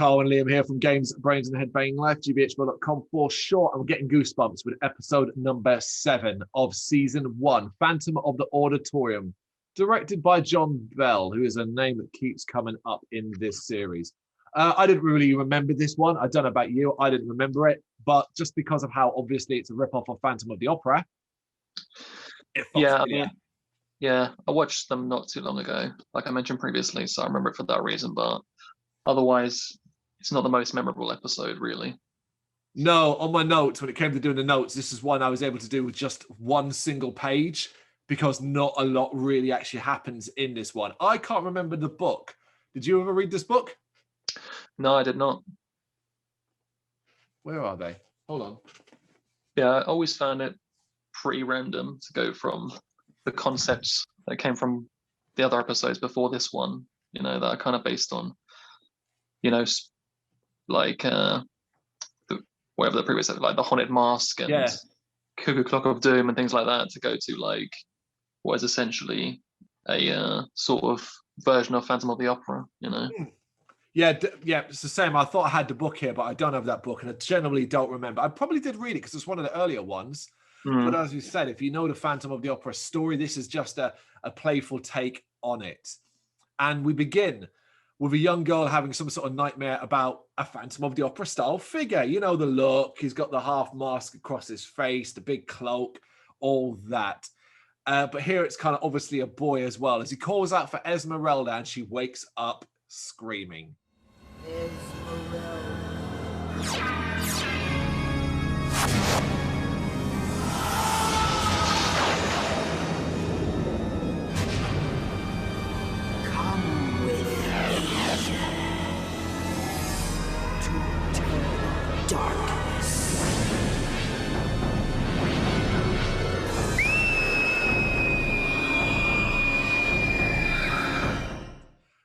Carl and Liam here from Games, Brains and Head-Banging Life, gbhblofficial for short. And we're getting goosebumps with episode number 7 of season 1, Phantom of the Auditorium, directed by John Bell, who is a name that keeps coming up in this series. I didn't really remember this one. I don't know about you. I didn't remember it, but just because of how obviously it's a rip-off of Phantom of the Opera. Yeah, I watched them not too long ago, like I mentioned previously, so I remember it for that reason, but otherwise, it's not the most memorable episode, really. No, on my notes, when it came to doing the notes, this is one I was able to do with just one single page because not a lot really actually happens in this one. I can't remember the book. Did you ever read this book? No, I did not. Where are they? Hold on. Yeah, I always found it pretty random to go from the concepts that came from the other episodes before this one, you know, that are kind of based on, you know, like whatever the previous, like the Haunted Mask and Cuckoo Clock of Doom and things like that, to go to like what is essentially a sort of version of Phantom of the Opera, you know. Yeah, it's the same. I thought I had the book here, but I don't have that book, and I generally don't remember. I probably did read it because it's one of the earlier ones. But as you said, if you know the Phantom of the Opera story, this is just a playful take on it. And we begin with a young girl having some sort of nightmare about a Phantom of the Opera style figure. You know, the look, he's got the half mask across his face, the big cloak, all that. But here it's kind of obviously a boy as well, as he calls out for Esmeralda, and she wakes up screaming.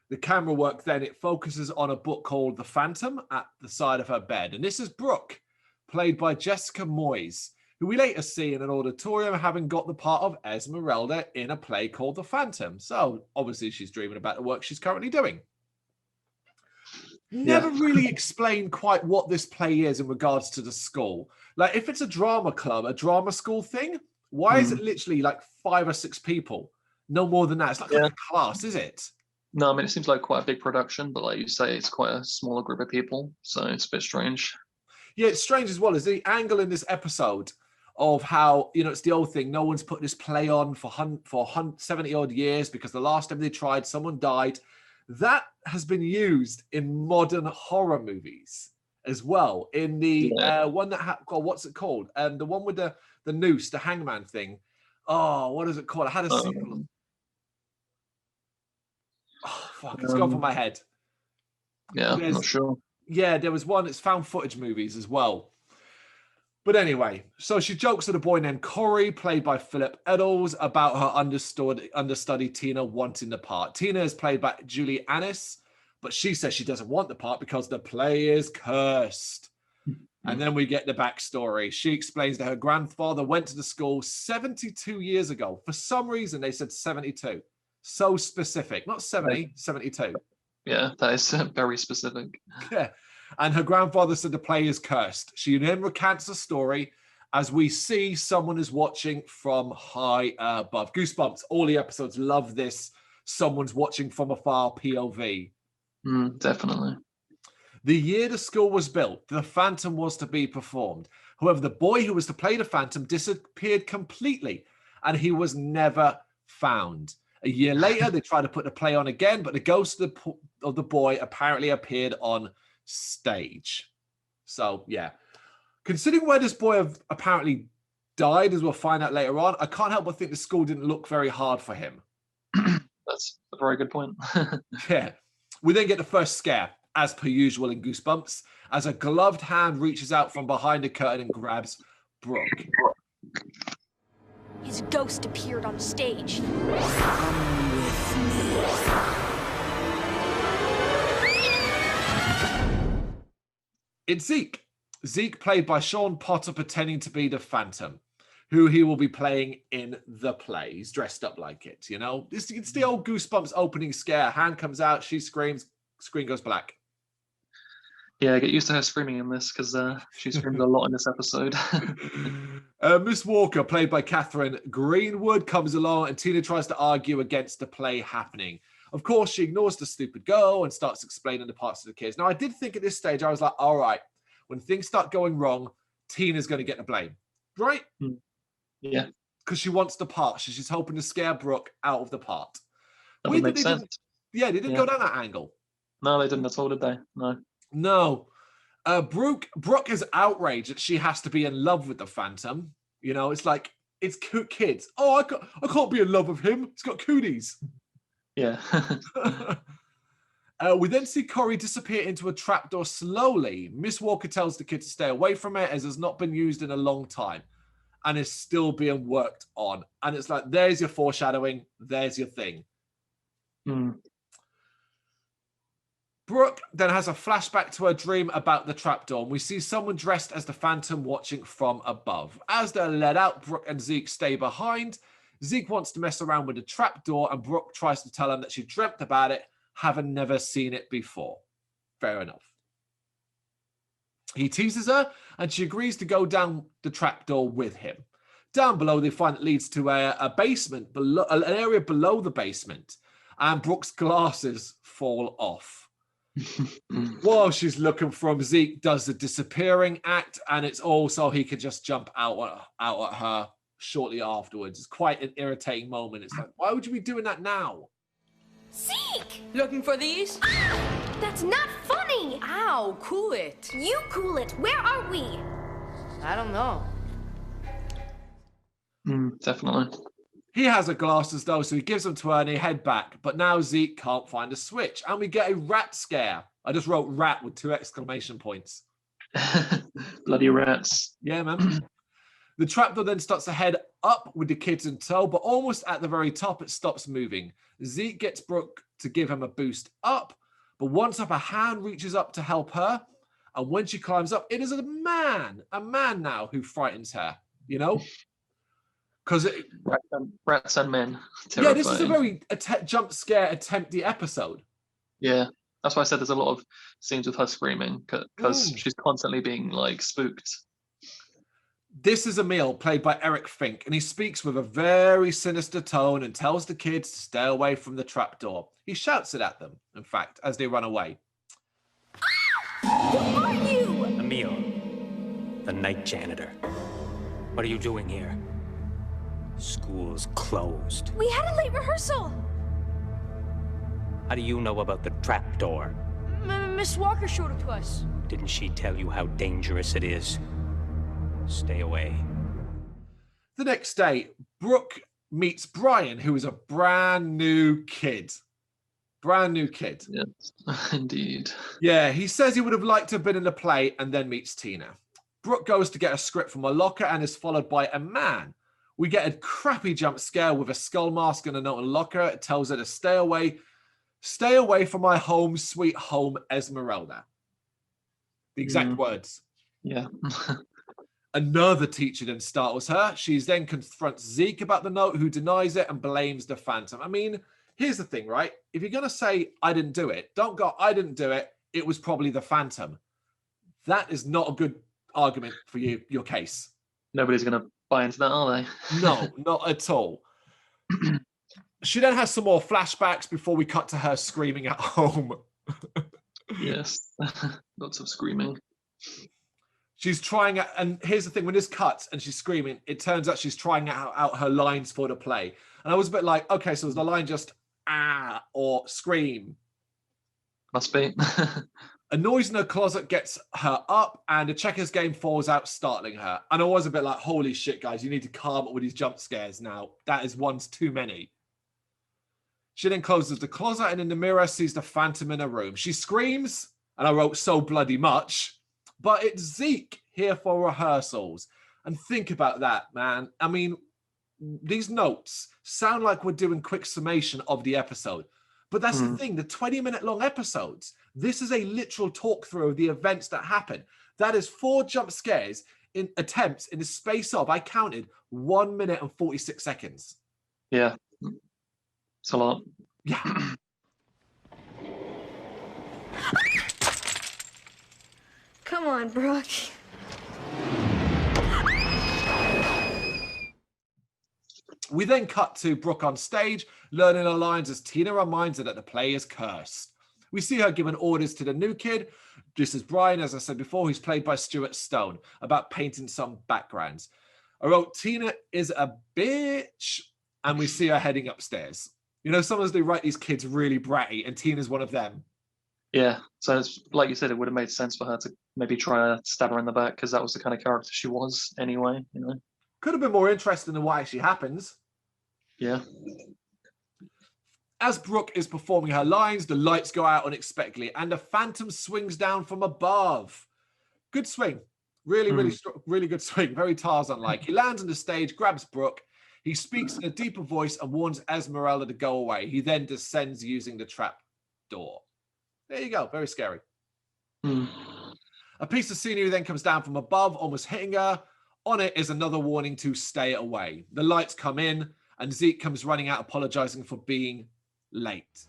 The camera work then, it focuses on a book called The Phantom at the side of her bed. And this is Brooke, played by Jessica Moyes, who we later see in an auditorium having got the part of Esmeralda in a play called The Phantom. So obviously she's dreaming about the work she's currently doing. Never really explained quite what this play is in regards to the school. Like, if it's a drama club, a drama school thing, why is it literally like 5 or 6 people? No more than that. It's not like a class, is it? No, I mean, it seems like quite a big production, but like you say, it's quite a smaller group of people, so it's a bit strange. Yeah, it's strange as well. Is the angle in this episode of how, you know, it's the old thing, no one's put this play on for 70 odd years because the last time they tried, someone died. That has been used in modern horror movies as well. In the one that what's it called? The one with the noose, the hangman thing. Oh, what is it called? I had a sequel. Oh, fuck, it's gone from my head. Yeah, I'm not sure. Yeah, there was one, it's found footage movies as well. But anyway, so she jokes at a boy named Corey, played by Philip Eddles, about her understudy Tina wanting the part. Tina is played by Julie Annis, but she says she doesn't want the part because the play is cursed. And then we get the backstory. She explains that her grandfather went to the school 72 years ago. For some reason, they said 72. So specific, not 70, 72. Yeah, that is very specific. Yeah. And her grandfather said the play is cursed. She then recants the story as we see someone is watching from high above. Goosebumps, all the episodes love this. Someone's watching from afar POV. Definitely. The year the school was built, the Phantom was to be performed. However, the boy who was to play the Phantom disappeared completely, and he was never found. A year later, they tried to put the play on again, but the ghost of the boy apparently appeared on stage. So, yeah. Considering where this boy apparently died, as we'll find out later on, I can't help but think the school didn't look very hard for him. That's a very good point. Yeah. We then get the first scare, as per usual in Goosebumps, as a gloved hand reaches out from behind the curtain and grabs Brooke. His ghost appeared on stage. Come with me. It's Zeke. Zeke, played by Sean Potter, pretending to be the Phantom, who he will be playing in the play. He's dressed up like it, you know? It's the old Goosebumps opening scare. Hand comes out, she screams, screen goes black. Yeah, get used to her screaming in this because she screams a lot in this episode. Miss Walker, played by Catherine Greenwood, comes along and Tina tries to argue against the play happening. Of course, she ignores the stupid girl and starts explaining the parts of the kids. Now, I did think at this stage, I was like, all right, when things start going wrong, Tina's going to get the blame, right? Yeah. Because she wants the part. She's hoping to scare Brooke out of the part. That would make sense. They didn't go down that angle. No, they didn't at all, did they? No. No. Brooke is outraged that she has to be in love with the Phantom. You know, it's like, it's kids. Oh, I can't be in love with him. He's got cooties. Yeah. We then see Corey disappear into a trapdoor slowly. Miss Walker tells the kid to stay away from it as it's not been used in a long time and is still being worked on. And it's like, there's your foreshadowing. There's your thing. Brooke then has a flashback to her dream about the trapdoor, and we see someone dressed as the Phantom watching from above. As they're let out, Brooke and Zeke stay behind. Zeke wants to mess around with the trapdoor, and Brooke tries to tell him that she dreamt about it, having never seen it before. Fair enough. He teases her, and she agrees to go down the trapdoor with him. Down below, they find it leads to a basement, an area below the basement, and Brooke's glasses fall off. While she's looking for him, Zeke does the disappearing act, and it's also he can just jump out at her shortly afterwards. It's quite an irritating moment. It's like, why would you be doing that now? Zeke! Looking for these? Ah! That's not funny! Ow, cool it. You cool it. Where are we? I don't know. Definitely. He has her glasses though, so he gives them to her and they head back. But now Zeke can't find a switch, and we get a rat scare. I just wrote rat with 2 exclamation points. Bloody rats. Yeah, man. The trapdoor then starts to head up with the kids in tow, but almost at the very top, it stops moving. Zeke gets Brooke to give him a boost up, but once up, a hand reaches up to help her. And when she climbs up, it is a man now who frightens her, you know? Because rats and men. Yeah, this is a very jump scare attempty episode. Yeah, that's why I said there's a lot of scenes with her screaming because she's constantly being like spooked. This is Emil, played by Eric Fink, and he speaks with a very sinister tone and tells the kids to stay away from the trapdoor. He shouts it at them, in fact, as they run away. Who are you? Emil, the night janitor. What are you doing here? School's closed. We had a late rehearsal. How do you know about the trapdoor? Miss Walker showed it to us. Didn't she tell you how dangerous it is? Stay away. The next day, Brooke meets Brian, who is a brand new kid. Brand new kid. Yes, indeed. Yeah, he says he would have liked to have been in the play and then meets Tina. Brooke goes to get a script from a locker and is followed by a man. We get a crappy jump scare with a skull mask and a note on the locker. It tells her to stay away from my home, sweet home, Esmeralda. The exact words. Yeah. Another teacher then startles her. She then confronts Zeke about the note, who denies it and blames the Phantom. I mean, here's the thing, right? If you're going to say, I didn't do it, don't go, I didn't do it. It was probably the Phantom. That is not a good argument for your case. Nobody's going to buy into that, are they? No, not at all. She then has some more flashbacks before we cut to her screaming at home. Yes, lots of screaming. She's trying out, and here's the thing, when this cuts and she's screaming, it turns out she's trying out her lines for the play. And I was a bit like, okay, so is the line just ah or scream? Must be. A noise in her closet gets her up, and a checkers game falls out, startling her. And I was a bit like, holy shit, guys, you need to calm it with these jump scares now. That is one's too many. She then closes the closet and in the mirror sees the Phantom in her room. She screams, and I wrote so bloody much, but it's Zeke here for rehearsals. And think about that, man. I mean, these notes sound like we're doing quick summation of the episode. But that's the thing, the 20-minute long episodes, this is a literal talk through of the events that happen. That is 4 jump scares in attempts in the space of, I counted, 1 minute and 46 seconds. Yeah, it's a lot. Yeah. Come on, Brooke. We then cut to Brooke on stage, learning her lines as Tina reminds her that the play is cursed. We see her giving orders to the new kid. This is Brian, as I said before, who's played by Stuart Stone, about painting some backgrounds. I wrote, Tina is a bitch, and we see her heading upstairs. You know, sometimes they write these kids really bratty, and Tina's one of them. Yeah, so it's like you said, it would have made sense for her to maybe try to stab her in the back, because that was the kind of character she was anyway, you know. Could have been more interesting than what actually happens. Yeah. As Brooke is performing her lines, the lights go out unexpectedly and the Phantom swings down from above. Good swing. Really good swing. Very Tarzan-like. He lands on the stage, grabs Brooke. He speaks in a deeper voice and warns Esmeralda to go away. He then descends using the trap door. There you go. Very scary. A piece of scenery then comes down from above, almost hitting her. On it is another warning to stay away. The lights come in and Zeke comes running out apologizing for being late.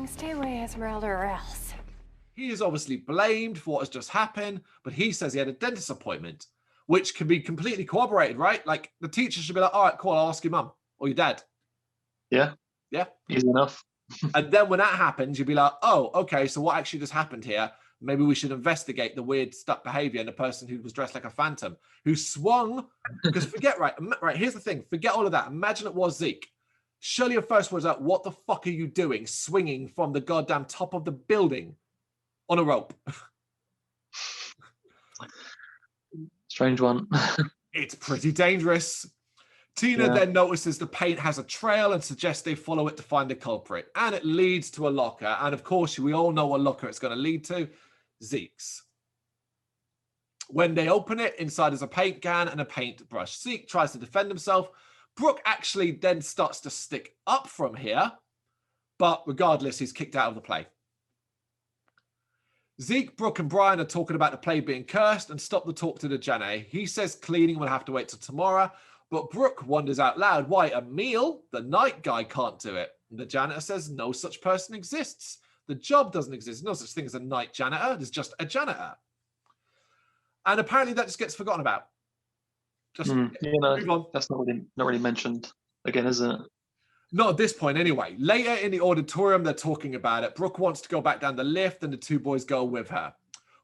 Stay away, Esmeralda, or else. He is obviously blamed for what has just happened, but he says he had a dentist appointment, which can be completely corroborated, right? Like, the teacher should be like, all right, cool, I'll ask your mum or your dad. Yeah. Yeah. Easy enough. And then when that happens, you'd be like, oh, okay, so what actually just happened here? Maybe we should investigate the weird stuck behavior and the person who was dressed like a phantom, who swung, because right, here's the thing, forget all of that. Imagine it was Zeke. Surely your first words are, what the fuck are you doing swinging from the goddamn top of the building on a rope? Strange one. It's pretty dangerous. Tina then notices the paint has a trail and suggests they follow it to find the culprit. And it leads to a locker. And of course, we all know what locker it's going to lead to. Zeke's. When they open it, inside is a paint can and a paintbrush. Zeke tries to defend himself. Brooke actually then starts to stick up from here, but regardless, he's kicked out of the play. Zeke, Brooke, and Brian are talking about the play being cursed and stop the talk to the janitor. He says cleaning will have to wait till tomorrow, but Brooke wonders out loud why Emil, the night guy, can't do it. The janitor says no such person exists. The job doesn't exist. No such thing as a night janitor. There's just a janitor. And apparently that just gets forgotten about. Just move on. That's not really mentioned again, is it? Not at this point, anyway. Later in the auditorium, they're talking about it. Brooke wants to go back down the lift, and the two boys go with her.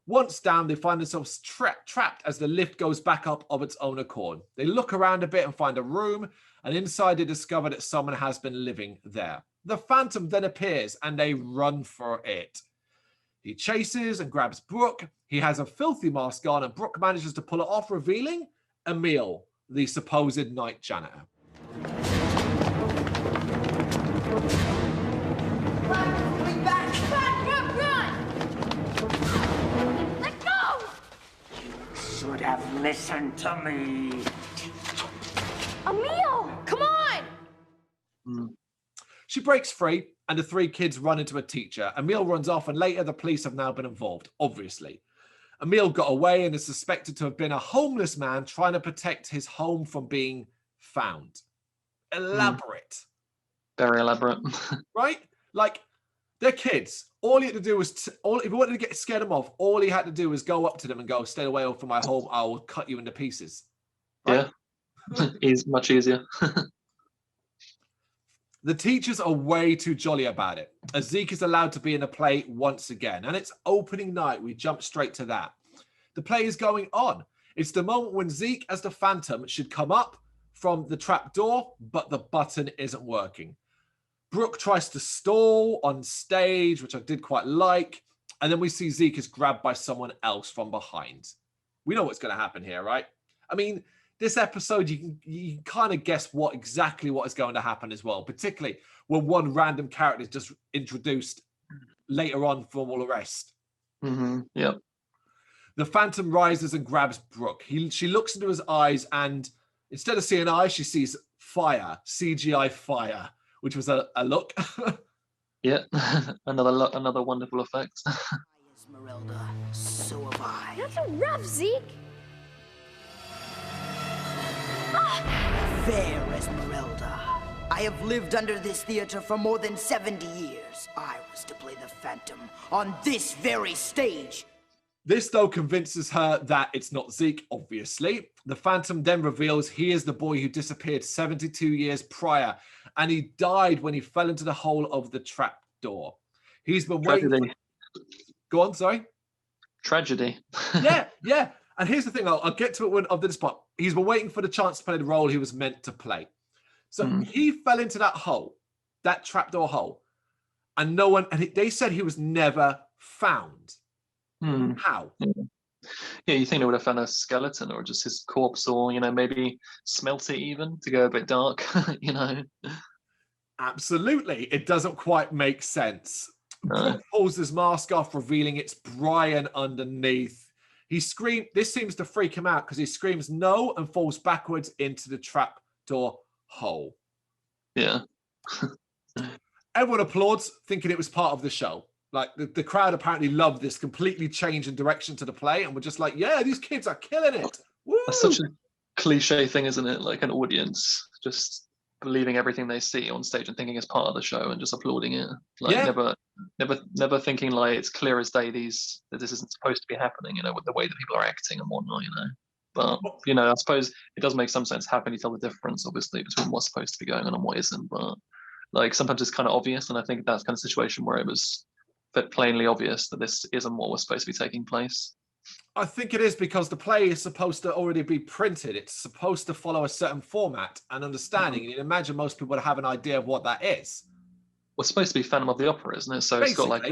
Once down, they find themselves trapped as the lift goes back up of its own accord. They look around a bit and find a room, and inside they discover that someone has been living there. The Phantom then appears, and they run for it. He chases and grabs Brooke. He has a filthy mask on, and Brooke manages to pull it off, revealing Emil, the supposed night janitor. Let go! You should have listened to me. Emil! Come on! She breaks free, and the three kids run into a teacher. Emil runs off, and later the police have now been involved, obviously. Emil got away and is suspected to have been a homeless man trying to protect his home from being found. Elaborate. Very elaborate. Right? Like, they're kids. All he had to do was, if he wanted to get scared them off, all he had to do was go up to them and go, stay away from my home, I will cut you into pieces. Right? Yeah. It's much easier. The teachers are way too jolly about it, as Zeke is allowed to be in the play once again. And it's opening night. We jump straight to that. The play is going on. It's the moment when Zeke, as the Phantom, should come up from the trap door, but the button isn't working. Brooke tries to stall on stage, which I did quite like. And then we see Zeke is grabbed by someone else from behind. We know what's going to happen here, right? I mean, this episode, you can kind of guess exactly what is going to happen as well, particularly when one random character is just introduced later on from all the rest. Yep. The Phantom rises and grabs Brooke. She looks into his eyes, and instead of seeing eyes, she sees fire, CGI fire, which was a look. Yeah, another wonderful effect. Esmeralda, so have I. Not so rough, Zeke. Fair Esmeralda. I have lived under this theater for more than 70 years. I was to play the Phantom on this very stage. This, though, convinces her that it's not Zeke, obviously. The Phantom then reveals he is the boy who disappeared 72 years prior, and he died when he fell into the hole of the trap door. He's been waiting. Go on, sorry. Tragedy. yeah. And here's the thing, I'll get to it when after this part. He's been waiting for the chance to play the role he was meant to play. So he fell into that hole, that trapdoor hole, and no one, and they said he was never found. How? Yeah, you think they would have found a skeleton or just his corpse, or maybe smelt it even to go a bit dark. Absolutely, it doesn't quite make sense. Brooke pulls his mask off, revealing it's Brian underneath. He screams. This seems to freak him out because he screams no and falls backwards into the trapdoor hole. Yeah. Everyone applauds, thinking it was part of the show. Like the crowd apparently loved this completely change in direction to the play, and we're just like, yeah, these kids are killing it. Woo! That's such a cliche thing, isn't it? Like an audience just believing everything they see on stage and thinking it's part of the show and just applauding it. Like never thinking like it's clear as day that this isn't supposed to be happening, with the way that people are acting and whatnot, But I suppose it does make some sense. How can you tell the difference, obviously, between what's supposed to be going on and what isn't? But like sometimes it's kind of obvious, and I think that's kind of situation where it was plainly obvious that this isn't what was supposed to be taking place. I think it is because the play is supposed to already be printed. It's supposed to follow a certain format and understanding. And you'd imagine most people would have an idea of what that is. Well, it's supposed to be Phantom of the Opera, isn't it? So basically, it's got like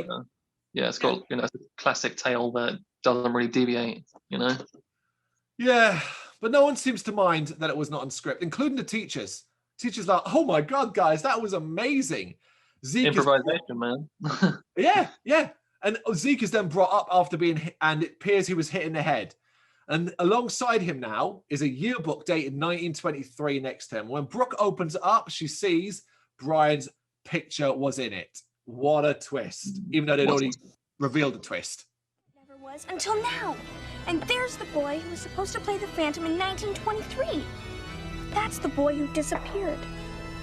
it's got it's a classic tale that doesn't really deviate. Yeah, but no one seems to mind that it was not on script, including the teachers. Teachers like, oh my God, guys, that was amazing. Zeke improvisation, man. yeah. And Zeke is then brought up after being hit, and it appears he was hit in the head. And alongside him now is a yearbook dated 1923 next to him. When Brooke opens it up, she sees Brian's picture was in it. What a twist, even though they'd already revealed the twist. Never was until now. And there's the boy who was supposed to play the Phantom in 1923. That's the boy who disappeared.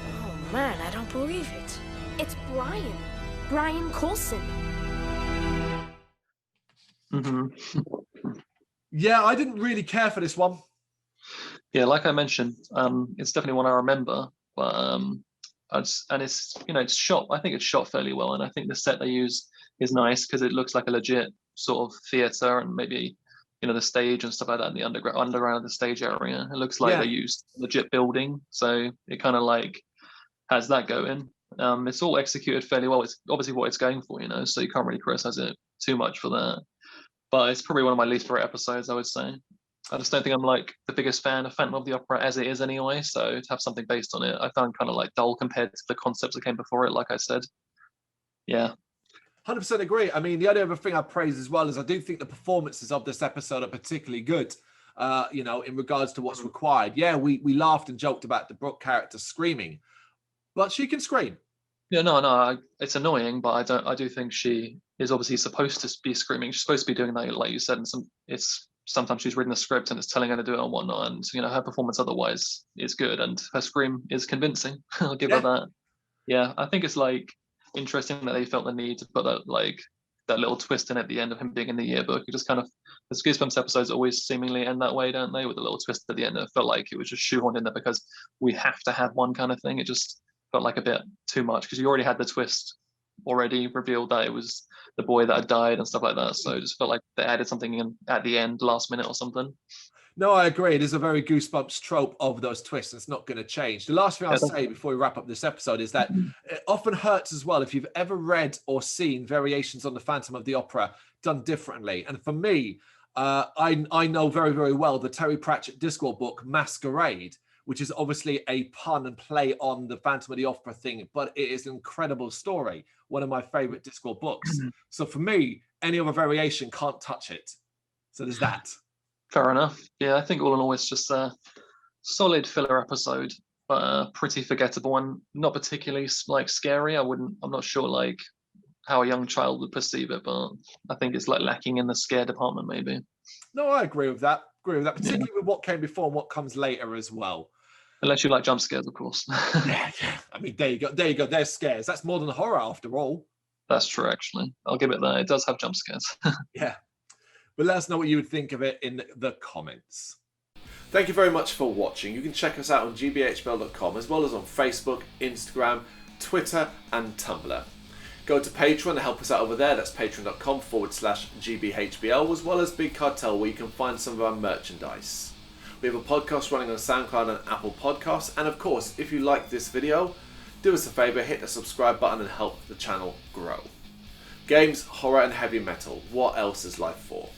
Oh man, I don't believe it. It's Brian Coulson. Yeah, I didn't really care for this one. Yeah, like I mentioned, it's definitely one I remember, but it's shot. I think it's shot fairly well, and I think the set they use is nice because it looks like a legit sort of theater, and maybe the stage and stuff like that in the underground of the stage area. It looks like they used legit building, so it kind of like has that going. It's all executed fairly well. It's obviously what it's going for, so you can't really criticize it too much for that. But it's probably one of my least favorite episodes, I would say. I just don't think I'm like the biggest fan of Phantom of the Opera as it is anyway. So to have something based on it, I found kind of like dull compared to the concepts that came before it, like I said. Yeah. 100% agree. I mean, the only other thing I praise as well is I do think the performances of this episode are particularly good, in regards to what's required. Yeah, we laughed and joked about the Brooke character screaming, but she can scream. Yeah, no, it's annoying, but I do think she is obviously supposed to be screaming. She's supposed to be doing that, like you said, and sometimes she's reading the script and it's telling her to do it and whatnot, and her performance otherwise is good, and her scream is convincing. I'll give her that. Yeah, I think it's like interesting that they felt the need to put that little twist in at the end of him being in the yearbook. It just kind of, the Goosebumps episodes always seemingly end that way, don't they? With a little twist at the end. It felt like it was just shoehorned in there because we have to have one kind of thing. It just felt like a bit too much because you already had the twist already revealed that it was the boy that had died and stuff like that. So it just felt like they added something in at the end, last minute or something. No, I agree. It is a very Goosebumps trope of those twists. It's not going to change. The last thing I'll say before we wrap up this episode is that it often hurts as well if you've ever read or seen variations on the Phantom of the Opera done differently. And for me, I know very, very well the Terry Pratchett Discworld book, Masquerade, which is obviously a pun and play on the Phantom of the Opera thing, but it is an incredible story. One of my favorite Discworld books. So for me, any other variation can't touch it. So there's that. Fair enough. Yeah, I think all in all, it's just a solid filler episode, but pretty forgettable and not particularly like scary. I'm not sure like how a young child would perceive it, but I think it's like lacking in the scare department, maybe. No, I agree with that. Particularly with what came before and what comes later as well. Unless you like jump scares, of course. Yeah. I mean, there you go. There's scares. That's more than horror after all. That's true, actually. I'll give it that. It does have jump scares. Yeah. But let us know what you would think of it in the comments. Thank you very much for watching. You can check us out on gbhbl.com as well as on Facebook, Instagram, Twitter and Tumblr. Go to Patreon to help us out over there. That's patreon.com/gbhbl, as well as Big Cartel, where you can find some of our merchandise. We have a podcast running on SoundCloud and Apple Podcasts. And of course, if you like this video, do us a favour, hit the subscribe button and help the channel grow. Games, horror and heavy metal. What else is life for?